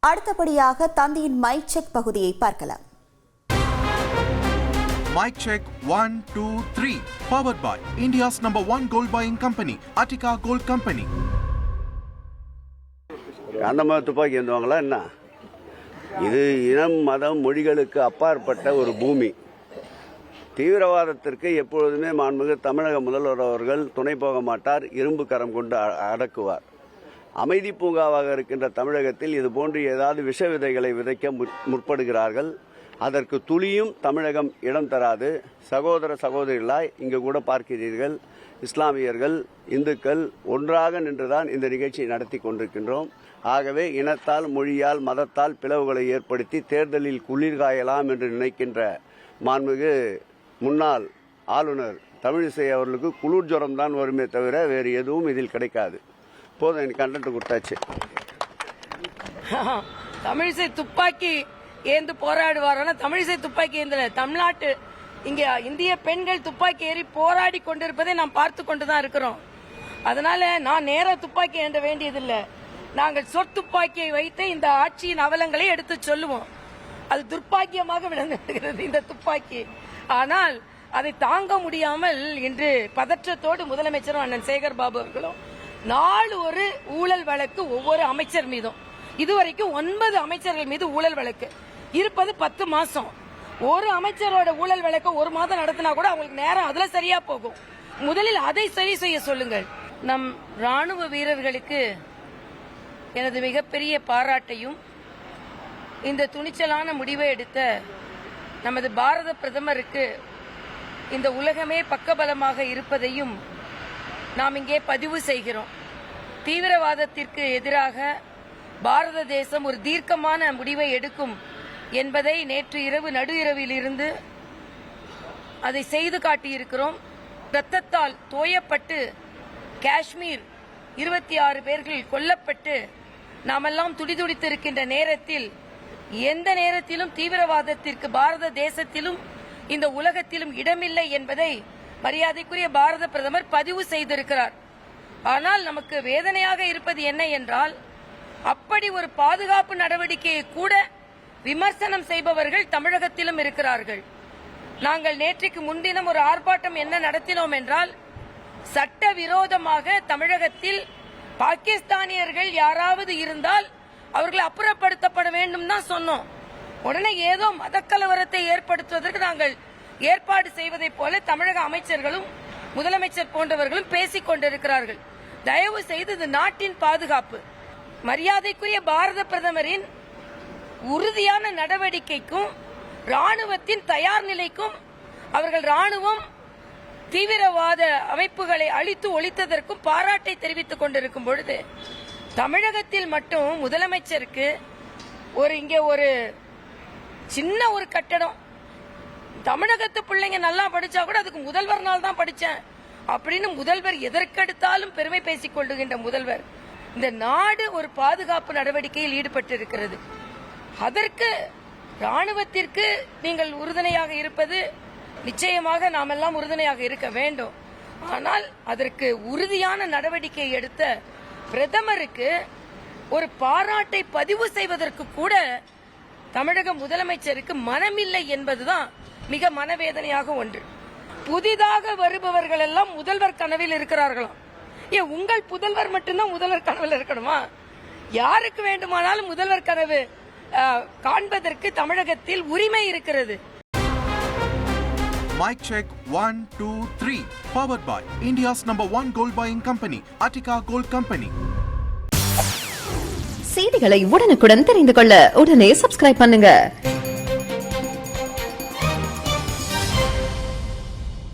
அடுத்தபடியாக தந்தியின் mic check பகுதியை பார்க்கலாம். Mic check 1, 2, 3. Powered by India's #1 gold buying company, Attica Gold Company. அந்த மாதிரி துப்பாக்கி ஏந்துவாங்களா என்ன? இது இனம் மதம் மொழிகளுக்கு அப்பாற்பட்ட ஒரு பூமி. தீவிரவாதத்திற்கு எப்பொழுதுமே மாண்புமிகு தமிழக முதல்வர் அவர்கள் துணை போக மாட்டார், இரும்பு கரம் கொண்டு அடக்குவார். அமைதி பூங்காவாக இருக்கின்ற தமிழகத்தில் இது போன்று ஏதாவது விஷ விதைகளை விதைக்க முற்படுகிறார்கள். அதற்கு துளியும் தமிழகம் இடம் தராது. சகோதர சகோதரிகளாய் இங்கு கூட பார்க்கிறீர்கள், இஸ்லாமியர்கள் இந்துக்கள் ஒன்றாக நின்றுதான் இந்த நிகழ்ச்சியை நடத்தி கொண்டிருக்கின்றோம். ஆகவே இனத்தால் மொழியால் மதத்தால் பிளவுகளை ஏற்படுத்தி தேர்தலில் குளிர்காயலாம் என்று நினைக்கின்ற மாண்புமிகு முன்னாள் ஆளுநர் தமிழிசை அவர்களுக்கு குளிர் ஜுரம் தான் வருமே தவிர வேறு எதுவும் இதில் கிடைக்காது. போதும், எனக்கு கண்டென்ட் கொடுத்தாச்சு. தமிழிசை துப்பாக்கி ஏந்து போராடுவார். தமிழிசை துப்பாக்கி ஏந்தல, தமிழ்நாட்டு இங்க இந்திய பெண்கள் துப்பாக்கி ஏறி போராடி கொண்டிருப்பதை நாம் பார்த்து கொண்டுதான் இருக்கிறோம். அதனால நான் நேர துப்பாக்கி ஏந்த வேண்டியதில்லை. நாங்கள் சொற்துப்பாக்கியை வைத்து இந்த ஆட்சியின் அவலங்களை எடுத்து சொல்லுவோம். அது துர்ப்பாக்கியமாக விளங்குகிறது இந்த துப்பாக்கி. ஆனால் அதை தாங்க முடியாமல் இன்று பதற்றத்தோடு முதலமைச்சரும் அண்ணன் சேகர் பாபு அவர்களும் நாலு ஒரு ஊழல் வழக்கு ஒவ்வொரு அமைச்சர் மீதும், இதுவரைக்கும் 9 அமைச்சர்கள் மீது ஊழல் வழக்கு இருப்பது 10 மாசம். ஒரு அமைச்சரோட ஊழல் வழக்கு 1 மாதம் நடத்தினா கூட அவங்களுக்கு நேரம் அதுல சரியா போகும். முதலில் அதை சரி செய்ய சொல்லுங்கள். நம் ராணுவ வீரர்களுக்கு எனது மிகப்பெரிய பாராட்டையும், இந்த துணிச்சலான முடிவை எடுத்த நமது பாரத பிரதமருக்கு இந்த உலகமே பக்கபலமாக இருப்பதையும் நாம் இங்கே பதிவு செய்கிறோம். தீவிரவாதத்திற்கு எதிராக பாரத தேசம் ஒரு தீர்க்கமான முடிவை எடுக்கும் என்பதை நேற்று இரவு நடு இரவில் இருந்து அதை செய்து காட்டியிருக்கிறோம். ரத்தத்தால் தோயப்பட்டு காஷ்மீர் 26 பேர்கள் கொல்லப்பட்டு நாமெல்லாம் துடிதுடித்திருக்கின்ற நேரத்தில், எந்த நேரத்திலும் தீவிரவாதத்திற்கு பாரத தேசத்திலும் இந்த உலகத்திலும் இடமில்லை என்பதை மரியாதைக்குரிய பாரத பிரதமர் பதிவு செய்திருக்கிறார். ஆனால் நமக்கு வேதனையாக இருப்பது என்ன என்றால், அப்படி ஒரு பாதுகாப்பு நடவடிக்கையை கூட விமர்சனம் செய்பவர்கள் தமிழகத்திலும் இருக்கிறார்கள். நாங்கள் நேற்றைக்கு முன்தினம் ஒரு ஆர்ப்பாட்டம் என்ன நடத்தினோம் என்றால், சட்டவிரோதமாக தமிழகத்தில் பாகிஸ்தானியர்கள் யாராவது இருந்தால் அவர்கள் அப்புறப்படுத்தப்பட வேண்டும் தான் சொன்னோம். உடனே ஏதோ மதக்கலவரத்தை ஏற்படுத்துவதற்கு நாங்கள் ஏற்பாடு செய்வதை போல தமிழக அமைச்சர்களும் முதலமைச்சர் போன்றவர்களும் பேசிக் கொண்டிருக்கிறார்கள். தயவு செய்து இது நாட்டின் பாதுகாப்பு. மரியாதைக்குரிய பாரத பிரதமரின் உறுதியான நடவடிக்கைக்கும் ராணுவத்தின் தயார் நிலைக்கும், அவர்கள் ராணுவம் தீவிரவாத அமைப்புகளை அழித்து ஒழித்ததற்கும் பாராட்டை தெரிவித்துக் கொண்டிருக்கும் பொழுது, தமிழகத்தில் மட்டும் முதலமைச்சருக்கு இங்கே ஒரு சின்ன ஒரு கட்டடம், தமிழகத்து பிள்ளைங்க நல்லா படிச்சா கூட அதுக்கு முதல்வர் நாள் தான் படிச்சேன் அப்படின்னு முதல்வர் எதற்கெடுத்தாலும் பெருமை பேசிக் கொள்ளுகின்ற முதல்வர், இந்த நாடு ஒரு பாதுகாப்பு நடவடிக்கையில் ஈடுபட்டிருக்கிறது. அதற்கு ராணுவத்திற்கு நீங்கள் உறுதுணையாக இருப்பது நிச்சயமாக நாமெல்லாம் உறுதுணையாக இருக்க வேண்டும். ஆனால் அதற்கு உறுதியான நடவடிக்கை எடுத்த பிரதமருக்கு ஒரு பாராட்டை பதிவு செய்வதற்கு கூட தமிழக முதலமைச்சருக்கு மனமில்லை என்பதுதான் மிக மனவேதனையாக ஒன்று. புதிதாக வருபவர்கள் எல்லாம் முதல்வர் கனவில் இருக்கிறார்களாம். உங்கள் புதல்வர் மட்டும்தான் முதல்வர் கனவில் இருக்கணுமா? யாருக்கு வேண்டுமானாலும் முதல்வர் கனவு காண்பதற்கு தமிழகத்தில் உரிமை இருக்கிறது. Mic check 1, 2, 3. Powered by India's #1 gold buying company, Attica Gold Company. செய்திகளை உடனுக்குடன் தெரிந்து கொள்ள உடனே சப்ஸ்கிரைப் பண்ணுங்க.